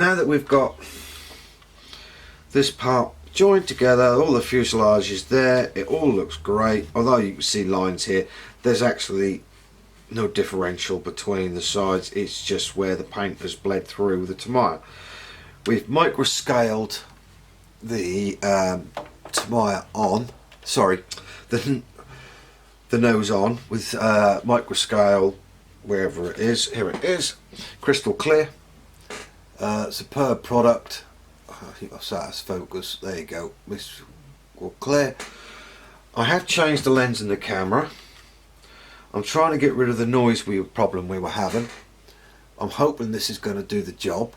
now that we've got this part joined together, all the fuselage is there, it all looks great. Although you can see lines here, there's actually no differential between the sides, it's just where the paint has bled through the Tamiya. We've micro scaled the Tamiya on, sorry, the nose on with micro scale wherever it is. Here it is, crystal clear, superb product. I think I've set as focus, there you go, crystal clear. I have changed the lens in the camera. I'm trying to get rid of the noise problem we were having. I'm hoping this is going to do the job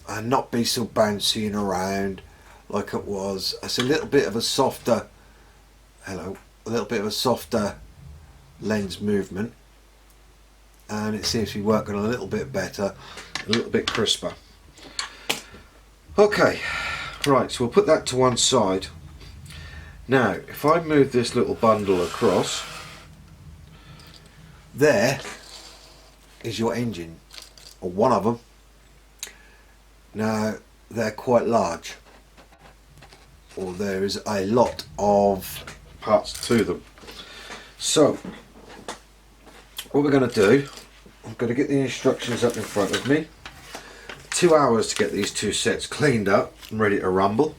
and not be so bouncy around like it was. It's a little bit of a softer, a little bit of a softer lens movement, and it seems to be working a little bit better, a little bit crisper. Okay, right, so we'll put that to one side. Now if I move this little bundle across, there is your engine, or one of them. Now they're quite large, or there is a lot of parts to them. So what we're going to do, I'm going to get the instructions up in front of me. 2 hours to get these two sets cleaned up and ready to rumble.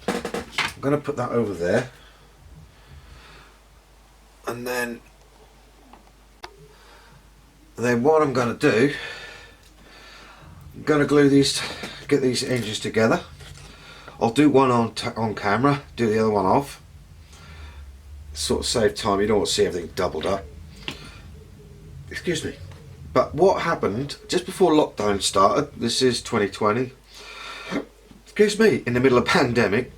I'm going to put that over there, and then what I'm going to do, I'm going to glue these, get these engines together. I'll do one on camera, do the other one off, sort of save time. You don't want to see everything doubled up. Excuse me. But what happened just before lockdown started, this is 2020, excuse me, in the middle of pandemic,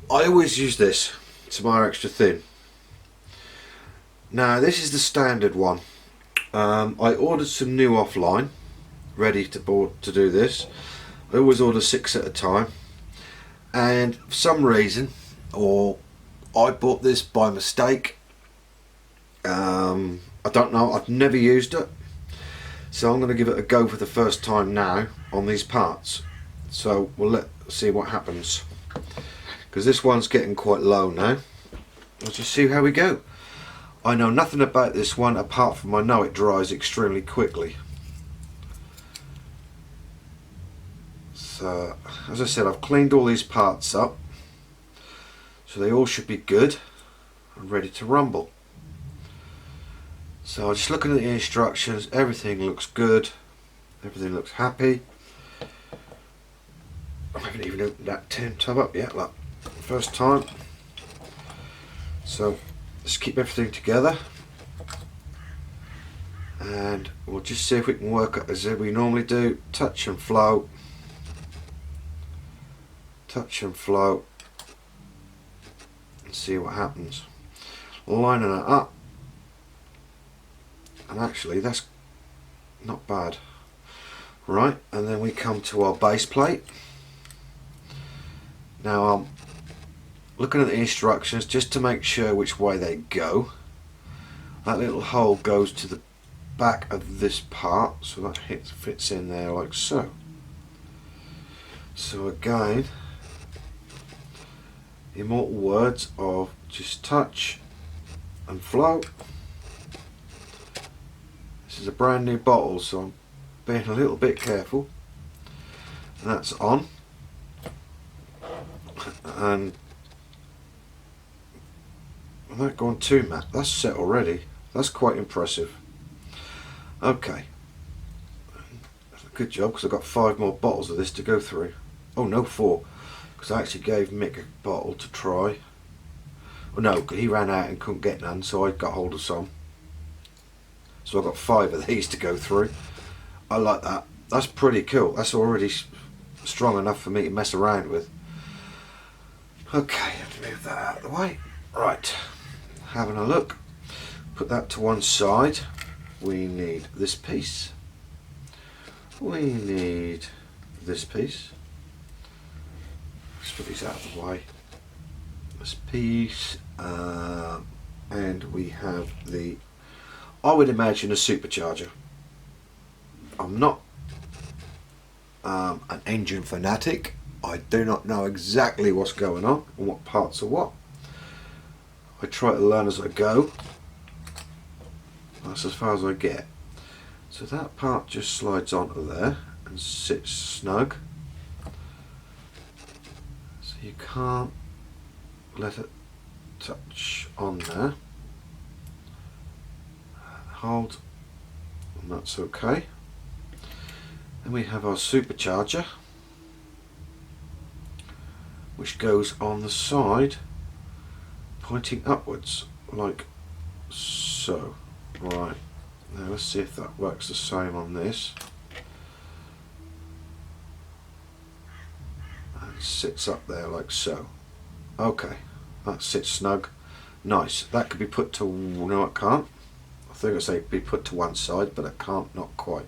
I always use this Tamiya Extra Thin. Now this is the standard one. I ordered some new offline, ready to do this. I always order 6 at a time, and for some reason, or I bought this by mistake, I don't know, I've never used it, so I'm going to give it a go for the first time now on these parts. So let's see what happens, because this one's getting quite low now. Let's just see how we go. I know nothing about this one apart from I know it dries extremely quickly. So as I said, I've cleaned all these parts up, so they all should be good and ready to rumble. So just looking at the instructions, everything looks good, everything looks happy. I haven't even opened that tin tub up yet, look, first time. So let's keep everything together, and we'll just see if we can work it as we normally do. Touch and flow, touch and flow, and see what happens. Lining it up, and actually that's not bad. Right, and then we come to our base plate. Now I'm looking at the instructions just to make sure which way they go. That little hole goes to the back of this part, so that fits in there like so. So again, the immortal words of just touch and flow. This is a brand new bottle, so I'm being a little bit careful. And that's on, and I'm not going too mad. That's set already. That's quite impressive. Okay, good job, because I've got 5 more bottles of this to go through. Oh no, 4, because I actually gave Mick a bottle to try. Oh no, he ran out and couldn't get none, so I got hold of some. So I've got 5 of these to go through. I like that. That's pretty cool. That's already strong enough for me to mess around with. Okay, let's move that out of the way. Right, having a look. Put that to one side. We need this piece. We need this piece. Let's put these out of the way. This piece, and we have the, I would imagine, a supercharger. I'm not an engine fanatic. I do not know exactly what's going on and what parts are what. I try to learn as I go. That's as far as I get. So that part just slides onto there and sits snug. So you can't let it touch on there. Hold, and that's okay. Then we have our supercharger, which goes on the side pointing upwards like so. Right, now let's see if that works the same on this. And sits up there like so. Okay, that sits snug. Nice. That could be put to, no it can't. I think I say be put to one side, but it can't, not quite.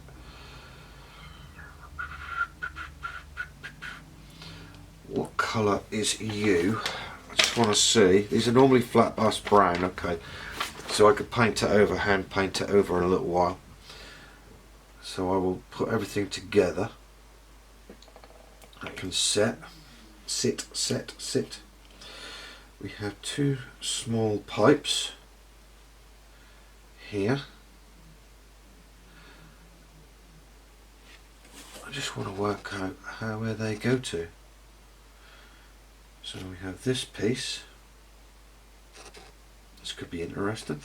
What colour is you? I just want to see. These are normally flat bust brown, okay. So I could paint it over, hand paint it over in a little while. So I will put everything together. I can sit. We have two small pipes here. I just want to work out where they go to. So we have this piece. This could be interesting.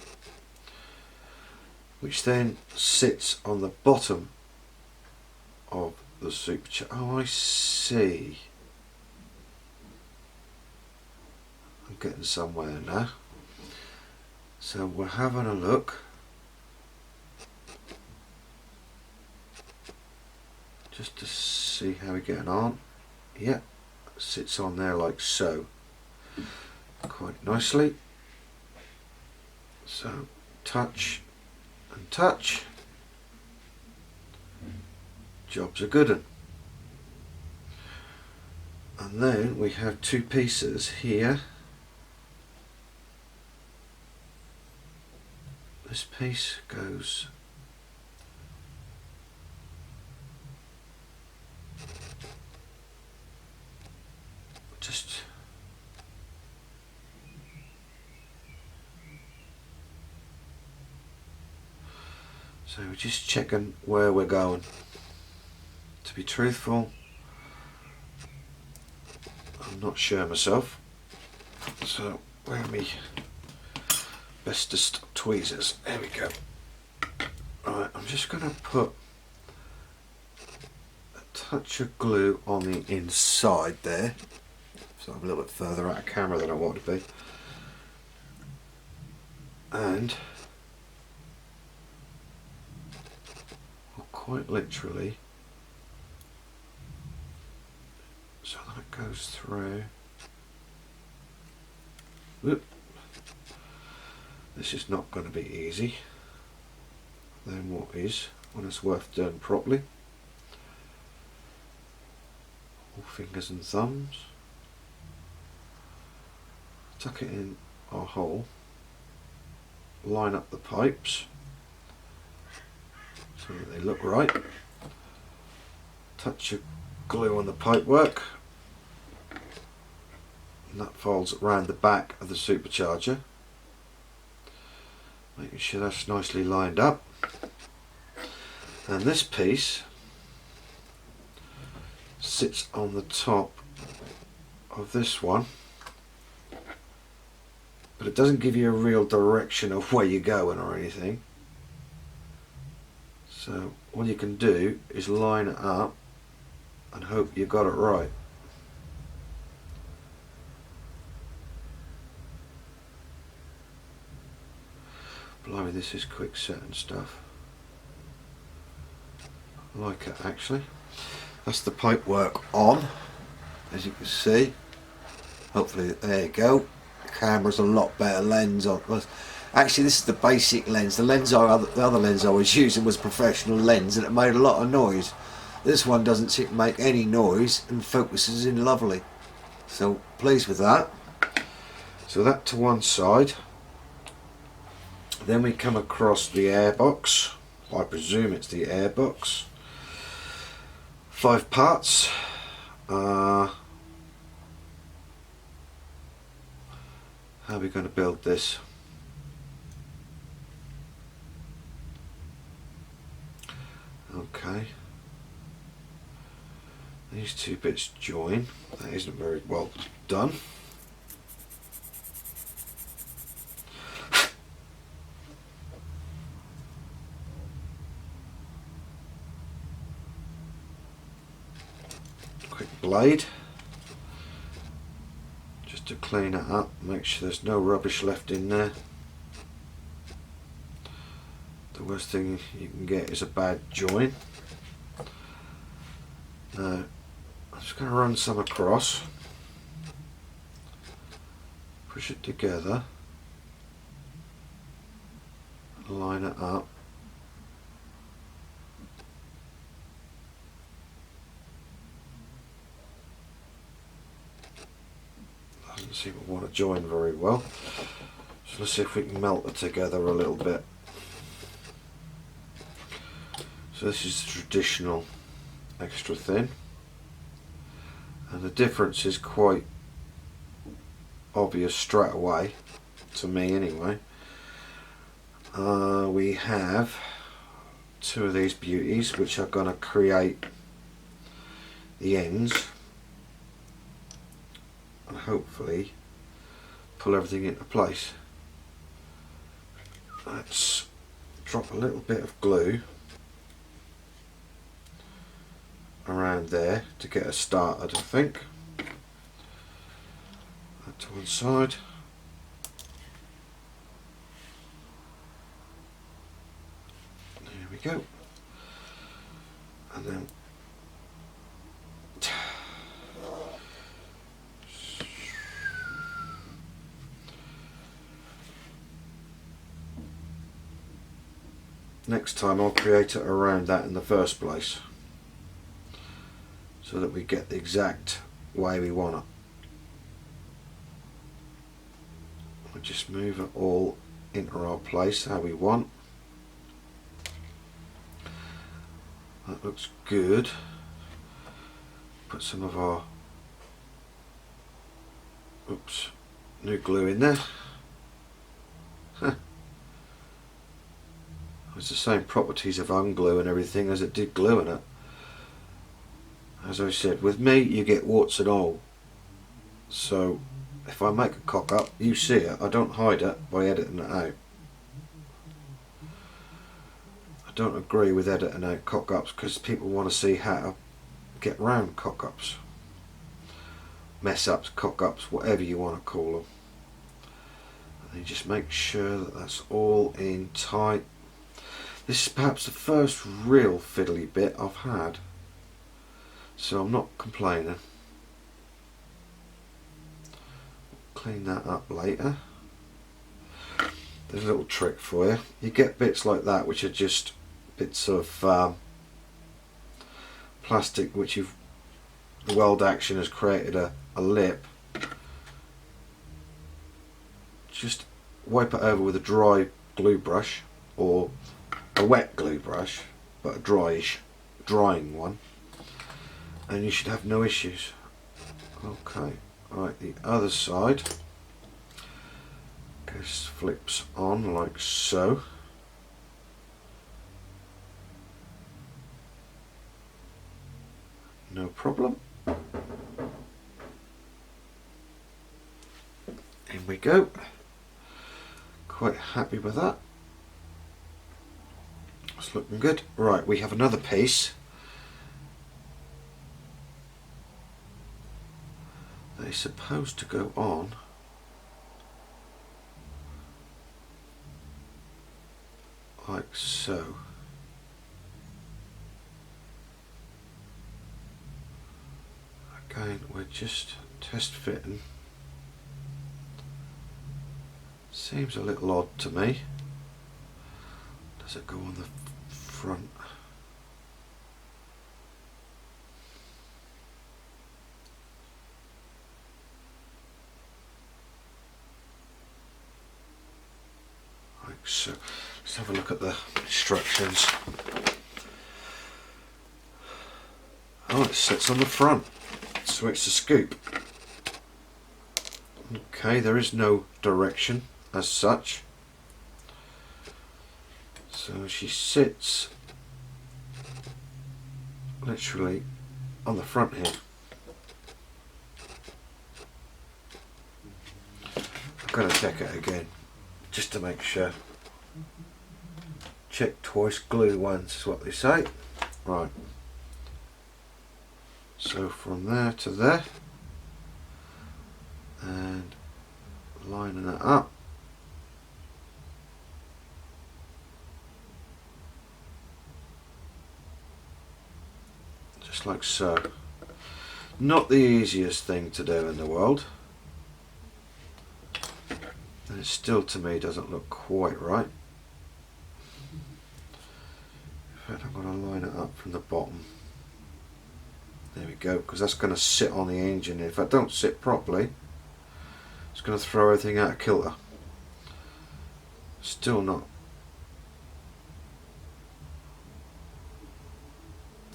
Which then sits on the bottom of the supercharger. Oh, I see. I'm getting somewhere now. So we're having a look. Just to see how we're getting on. Yeah. Sits on there like so, quite nicely. So touch and touch, job's a good one. And then we have two pieces here. This piece goes just so we're just checking where we're going. To be truthful, I'm not sure myself. So where are me bestest tweezers? There we go. Alright, I'm just going to put a touch of glue on the inside there. So I'm a little bit further out of camera than I want to be. And well, quite literally, so that it goes through. Whoop. This is not going to be easy. Then what is, when it's worth doing properly? All fingers and thumbs. Tuck it in our hole, line up the pipes so that they look right, touch of glue on the pipework, and that folds around the back of the supercharger, making sure that's nicely lined up. And this piece sits on the top of this one, but it doesn't give you a real direction of where you're going or anything. So all you can do is line it up and hope you got it right. Blimey, this is quick setting stuff. I like it actually. That's the pipe work on, as you can see. Hopefully, there you go. Camera's a lot better lens on. Actually, this is the basic lens. The other lens I was using was a professional lens, and it made a lot of noise. This one doesn't make any noise and focuses in lovely. So pleased with that. So that to one side. Then we come across the airbox. I presume it's the airbox. 5 parts. How are we going to build this? Okay. These 2 bits join. That isn't very well done. Quick blade. Just to clean it up, make sure there's no rubbish left in there. The worst thing you can get is a bad join. Now, I'm just going to run some across, push it together, line it up. Doesn't seem to want to join very well, so let's see if we can melt it together a little bit. So this is the traditional extra thin, and the difference is quite obvious straight away, to me anyway. We have 2 of these beauties which are going to create the ends and hopefully pull everything into place. Let's drop a little bit of glue around there to get us started, I think. That to one side. There we go. And then next time I'll create it around that in the first place, so that we get the exact way we want it. We'll just move it all into our place how we want. That looks good. Put some of our new glue in there. It's the same properties of unglue and everything as it did glue in it. As I said, with me you get warts and all. So if I make a cock up, you see it. I don't hide it by editing it out. I don't agree with editing out cock ups because people want to see how to get round cock ups, mess ups, cock ups, whatever you want to call them. And you just make sure that that's all in tight. This is perhaps the first real fiddly bit I've had, so I'm not complaining. Clean that up later. There's a little trick for you. You get bits like that which are just bits of plastic which the weld action has created a lip. Just wipe it over with a dry glue brush, or a wet glue brush, but a drying one, and you should have no issues. Okay, right, the other side just flips on like so. No problem. In we go. Quite happy with that. It's looking good. Right, we have another piece that is supposed to go on like so. Again, we're just test fitting. Seems a little odd to me. Does it go on the front? Like so. Let's have a look at the instructions. Oh, it sits on the front, so it's a scoop. Okay, there is no direction as such. So she sits literally on the front here. I'm going to check it again just to make sure. Check twice, glue once is what they say. Right. So from there to there, and lining it up. Just like so. Not the easiest thing to do in the world. And it still to me doesn't look quite right. In fact, I'm going to line it up from the bottom. There we go, because that's going to sit on the engine. If I don't sit properly, it's going to throw everything out of kilter. Still not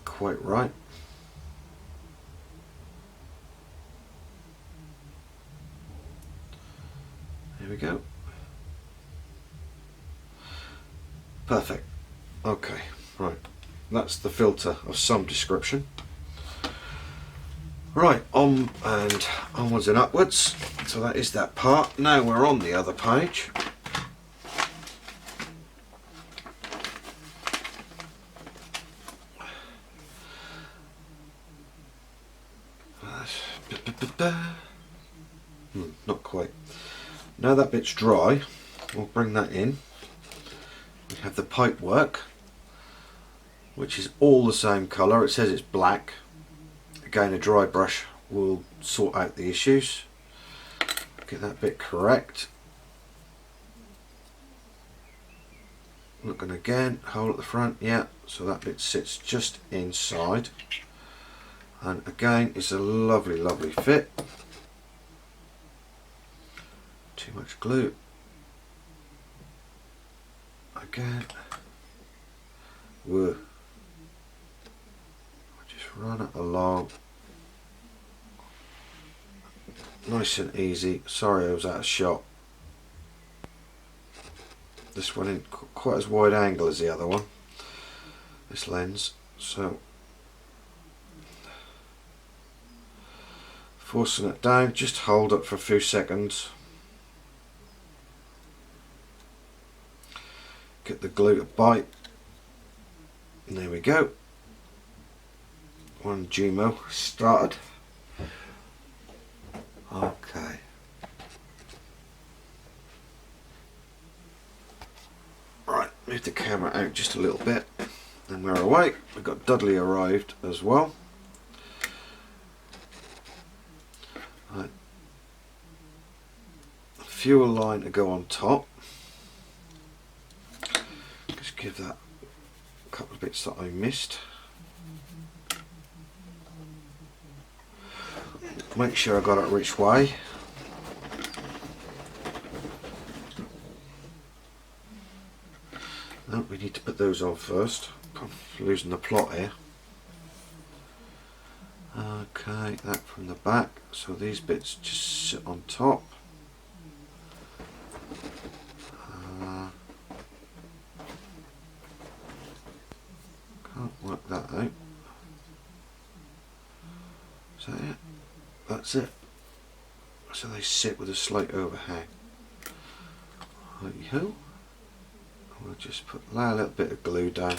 quite right. There we go. Perfect. Okay, right. That's the filter of some description. Right, on and onwards and upwards. So that is that part. Now we're on the other page. Not quite. Now that bit's dry, we'll bring that in. We have the pipe work, which is all the same colour. It says it's black. Again, a dry brush will sort out the issues. Get that bit correct. Looking again, hole at the front, yeah, so that bit sits just inside. And again, it's a lovely, lovely fit. Too much glue. Again. Whoa. Just run it along. Nice and easy. Sorry I was out of shot. This one isn't quite as wide angle as the other one. This lens. So forcing it down, just hold it for a few seconds. Get the glue to bite. And there we go. One Gmo started. Okay. Right, move the camera out just a little bit. And we're away. We've got Dudley arrived as well. Right. Fuel line to go on top. Just give that a couple of bits that I missed. Make sure I got it which way. No, we need to put those on first. I'm losing the plot here. Okay, that from the back. So these bits just sit on top. Can't work that out. Is that it? That's it. So they sit with a slight overhang. Righty-ho. We'll just lay a little bit of glue down.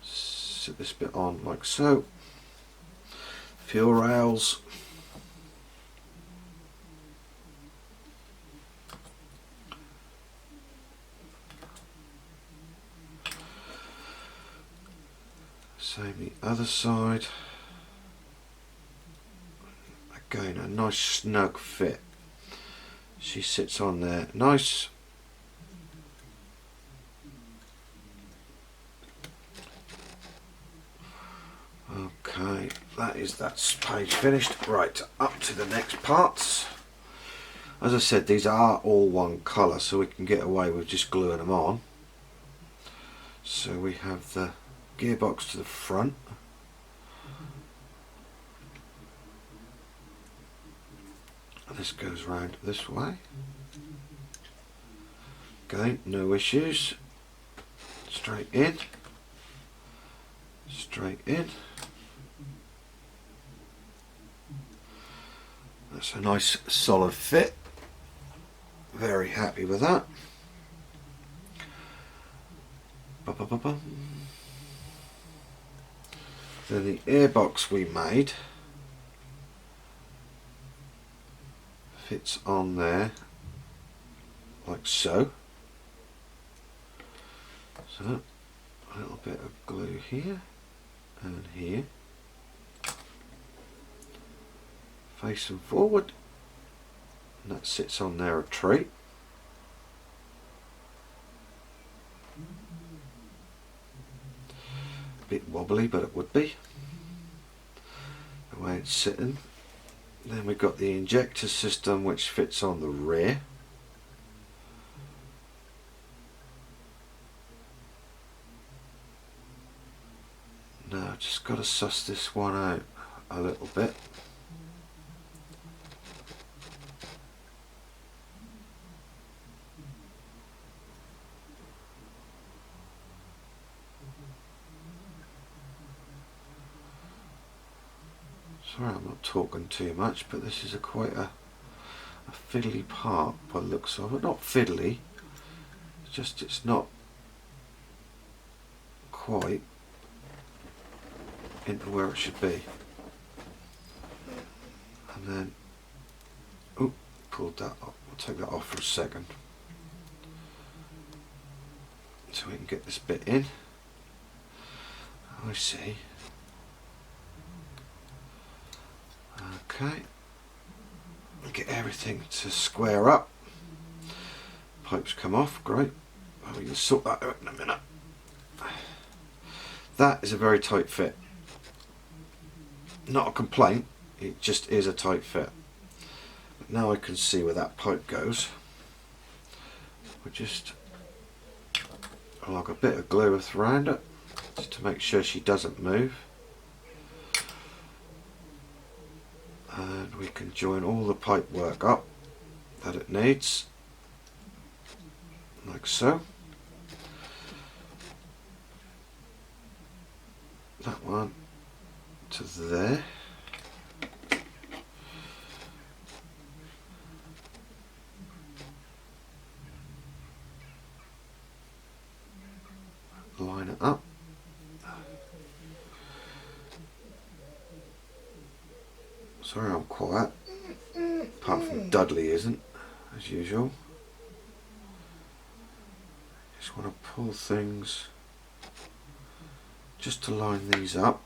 Sit this bit on like so. Fuel rails. Same the other side. Again, a nice snug fit. She sits on there, nice. Okay, that is that page finished. Right, up to the next parts. As I said, these are all one colour, so we can get away with just gluing them on. So we have the gearbox to the front. And this goes round this way. Again, no issues. Straight in. Straight in. That's a nice solid fit. Very happy with that. Ba-ba-ba-ba. Then the airbox we made fits on there like so. So a little bit of glue here and here, facing forward, and that sits on there a treat. A bit wobbly, but it would be the way it's sitting. Then we've got the injector system which fits on the rear. Now just got to suss this one out a little bit. Sorry I'm not talking too much, but this is quite a fiddly part by the looks of it. Not fiddly, it's just it's not quite into where it should be. And then, oh, pulled that up. I'll take that off for a second so we can get this bit in. I see. Okay, get everything to square up. Pipes come off, great. Well, we can sort that out in a minute. That is a very tight fit. Not a complaint, it just is a tight fit. But now I can see where that pipe goes. We just like a bit of glue around it just to make sure she doesn't move. And we can join all the pipe work up that it needs, like so. That one to there. Line it up. Sorry I'm quiet, apart from Dudley isn't, as usual. Just want to pull things just to line these up.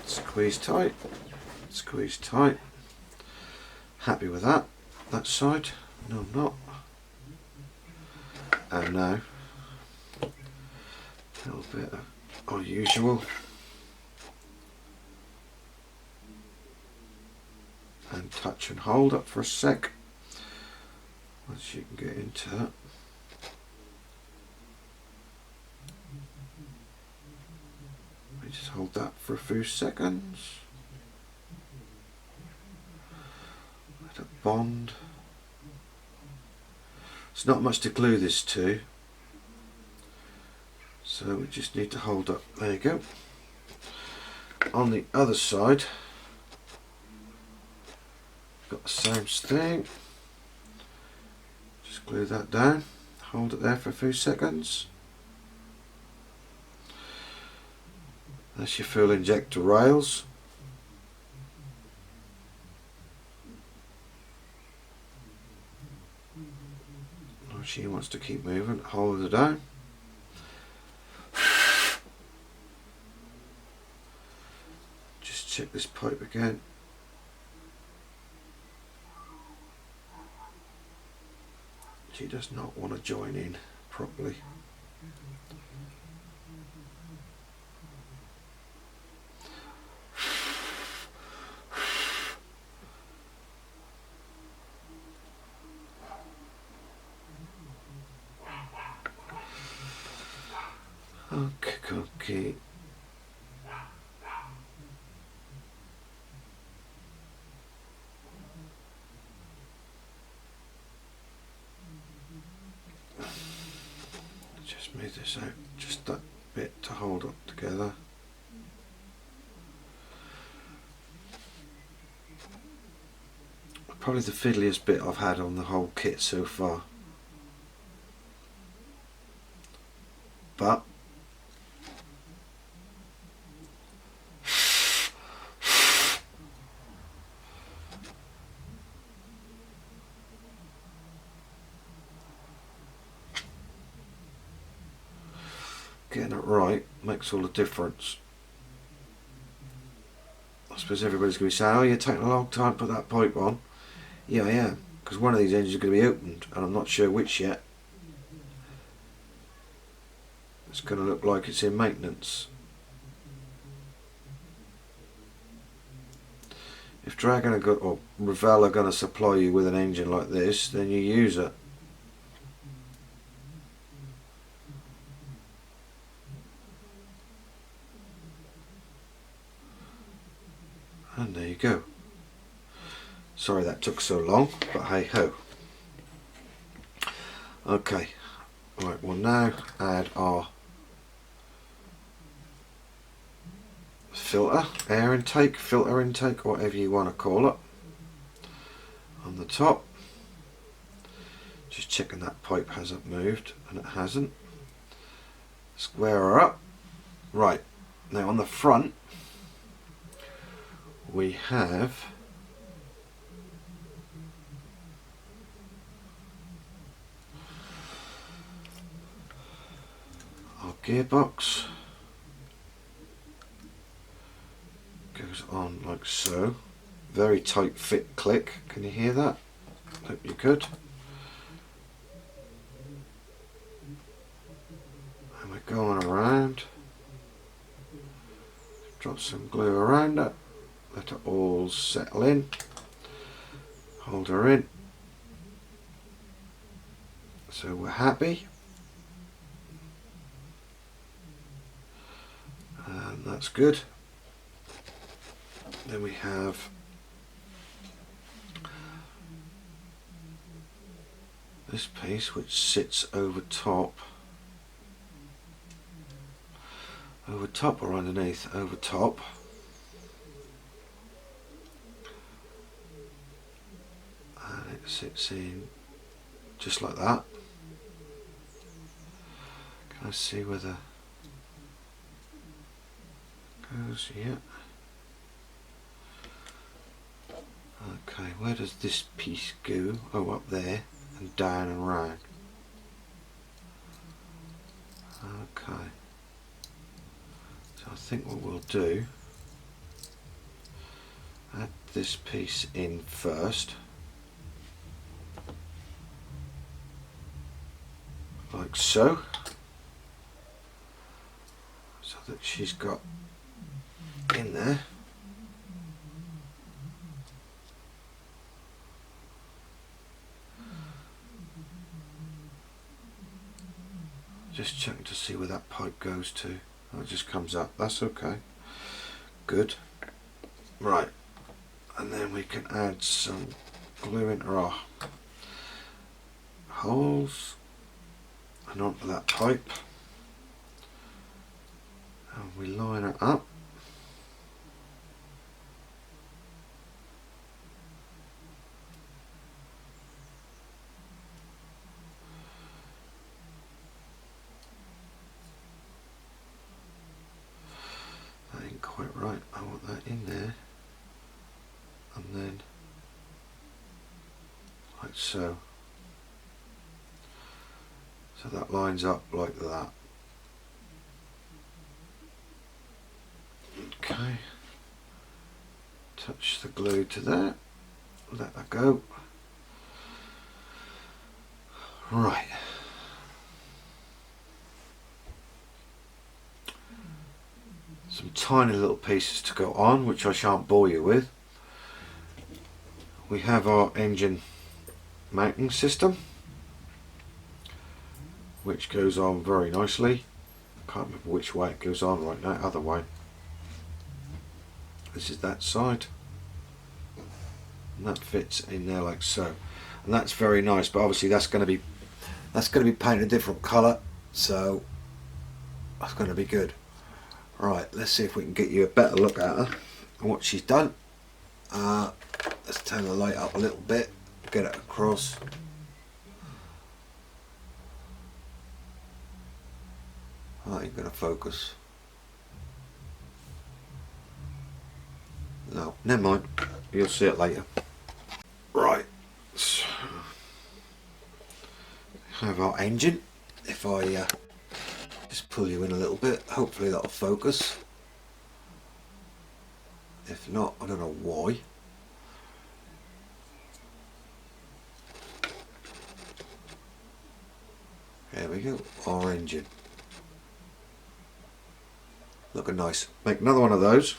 Squeeze tight, squeeze tight. Happy with that. That side, no I'm not. And now a little bit of our usual, and touch and hold up for a sec once you can get into that. We just hold that for a few seconds, let it bond. It's not much to glue this to, so we just need to hold up. There you go. On the other side, got the same thing. Just glue that down, hold it there for a few seconds. That's your fuel injector rails. Oh, she wants to keep moving, hold her down. Check this pipe again. She does not want to join in properly. Okay, cookie. Just move this out, just that bit to hold up together. Probably the fiddliest bit I've had on the whole kit so far. But getting it right makes all the difference. I suppose everybody's going to be saying, oh, you're taking a long time to put that pipe on. Yeah, I am, because one of these engines is going to be opened and I'm not sure which yet. It's going to look like it's in maintenance. If Dragon or Revell are going to supply you with an engine like this, then you use it. And there you go. Sorry that took so long, but hey ho. Okay, right, we'll now add our filter, air intake, filter intake, whatever you want to call it, on the top. Just checking that pipe hasn't moved, and it hasn't. Square her up. Right, now on the front we have our gearbox. Goes on like so. Very tight fit click. Can you hear that? Hope you could. And we're going around. Drop some glue around it. Let it all settle in. Hold her in. So we're happy. And that's good. Then we have this piece which sits over top or underneath, over top. And it sits in just like that. Can I see where the goes? Yeah. Okay, where does this piece go? Oh, up there and down and round. Okay. So I think what we'll do, add this piece in first. Like so. So that she's got in there. Just checking to see where that pipe goes to. Oh, it just comes up. That's okay. Good. Right. And then we can add some glue into our holes and onto that pipe. And we line it up. Quite right, I want that in there, and then like so. So that lines up like that. Okay, touch the glue to there, let that go. Right. Some tiny little pieces to go on, which I shan't bore you with. We have our engine mounting system, which goes on very nicely. I can't remember which way it goes on right now, other way. This is that side. And that fits in there like so. And that's very nice, but obviously that's going to be painted a different colour, so that's going to be good. Right, let's see if we can get you a better look at her and what she's done. Let's turn the light up a little bit, get it across. I ain't going to focus. No, never mind. You'll see it later. Right. So, have our engine. If I just pull you in a little bit, hopefully that'll focus. If not, I don't know why. There we go, our engine. Looking nice. Make another one of those.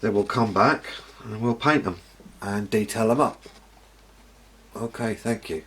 Then we'll come back and we'll paint them and detail them up. Okay, thank you.